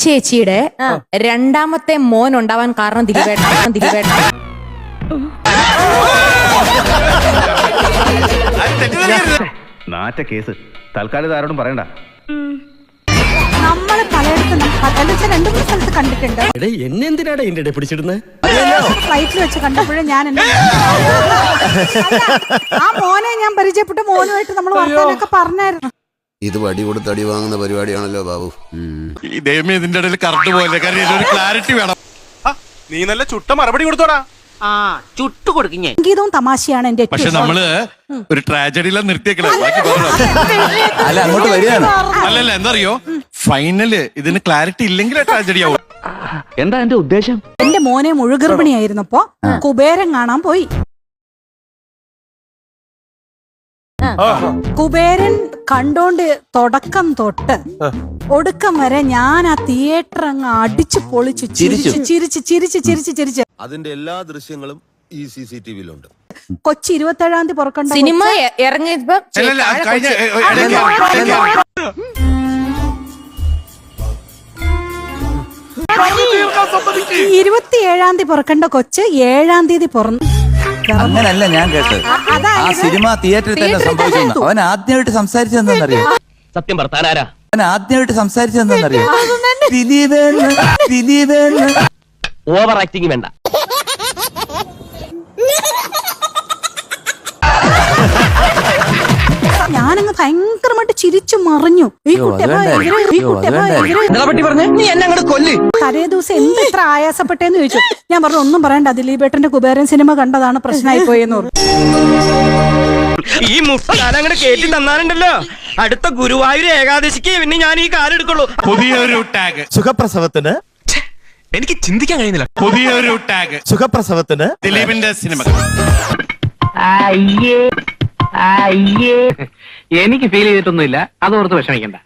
ചേച്ചിയുടെ രണ്ടാമത്തെ മോൻ ഉണ്ടാവാൻ കാരണം ദിലീപേട്ട നാറ്റ കേസ് തൽക്കാലം ആരോടും പറയണ്ട. നമ്മള് പലയിടത്തും രണ്ടു മൂന്ന് സ്ഥലത്ത് കണ്ടിട്ടുണ്ട്. എന്നെ എന്തിനാണ് എന്റെ പിടിച്ചിടുന്നത്? ഫ്ലൈറ്റിൽ വെച്ച് കണ്ടപ്പോഴും ഞാൻ ആ മോനെ ഞാൻ പരിചയപ്പെട്ട മോനുമായിട്ട് നമ്മൾ വർത്തമാനമൊക്കെ പറഞ്ഞായിരുന്നു. ഇത് വടി കൊടുത്ത് അടി വാങ്ങുന്ന പരിപാടിയാണല്ലോ ബാബു. ഇതിന്റെ ഇടയിൽ കറക്റ്റ് പോലെ ക്ലാരിറ്റി വേണം. നീ നല്ല ചുട്ട മറുപടി കൊടുത്തോടാ. ചുട്ടു കൊടുക്കും. സംഗീതവും തമാശയാണ് എന്റെ. പക്ഷെ നമ്മള് ഒരു ട്രാജഡിയില നിർത്തിയേക്കല. അല്ല അങ്ങോട്ട് വരികയാണ്. അല്ലല്ല എന്തറിയോ, ഫൈനല് ഇതിന് ക്ലാരിറ്റി ഇല്ലെങ്കിൽ ട്രാജഡി ആവും. എന്താ എന്റെ ഉദ്ദേശം? എന്റെ മോനെ മുഴുഗർഭിണിയായിരുന്നപ്പോ കുബേരൻ കാണാൻ പോയി. കുബേരൻ കണ്ടോണ്ട് തുടക്കം തൊട്ട് ഒടുക്കം വരെ ഞാൻ ആ തിയേറ്റർ അങ്ങ് അടിച്ചു പൊളിച്ചു ചിരിച്ച് അതിന്റെ എല്ലാ ദൃശ്യങ്ങളും ഈ CCTV-യിലുണ്ട്. കൊച്ചി 27-ാം തീയതി പുറക്കണ്ട സിനിമ ഇറങ്ങിയപ്പോ 27-ാം തീയതി പുറക്കണ്ട കൊച്ച് 7-ാം തീയതി പുറന്നു. അങ്ങനല്ല ഞാൻ കേട്ടത്. ആ സിനിമ തിയേറ്ററിൽ തന്നെ സംഭവിച്ചു. അവൻ ആദ്യമായിട്ട് സംസാരിച്ചതെന്നറിയോ? സത്യം ഭർത്താനാരാ? അവൻ ആദ്യമായിട്ട് സംസാരിച്ചതെന്നറിയോ? ദിലീപേന്ന്. ഓവർ ആക്ടിങ് വേണ്ട. ഞാനങ്ങ് ഭയങ്കരമായിട്ട് ചിരിച്ചു മറിഞ്ഞു. ഈ കുട്ടി തലേ ദിവസം എന്ത് ഇത്ര ആയാസപ്പെട്ടേന്ന് ചോദിച്ചു. ഞാൻ പറഞ്ഞു ഒന്നും പറയണ്ട, ദിലീപേട്ടന്റെ കുബേരൻ സിനിമ കണ്ടതാണ് പ്രശ്നമായി പോയെന്ന് പറഞ്ഞു. ഈ മുട്ടാലങ്ങട് കേട്ടി തന്നാലുണ്ടല്ലോ, അടുത്ത ഗുരുവായൂർ ഏകാദശിക്ക് പിന്നെ ഞാൻ ഈ കാലെടുക്കുള്ളൂ. പുതിയൊരു ടാഗ് സുഖപ്രസവത്തിന് എനിക്ക് ചിന്തിക്കാൻ കഴിയുന്നില്ല. പുതിയൊരു ടാഗ് സുഖപ്രസവത്തിന് ദിലീപിന്റെ സിനിമ. എനിക്ക് ഫീൽ ചെയ്തിട്ടൊന്നുമില്ല, അതോർത്ത് വിഷമിക്കണ്ട.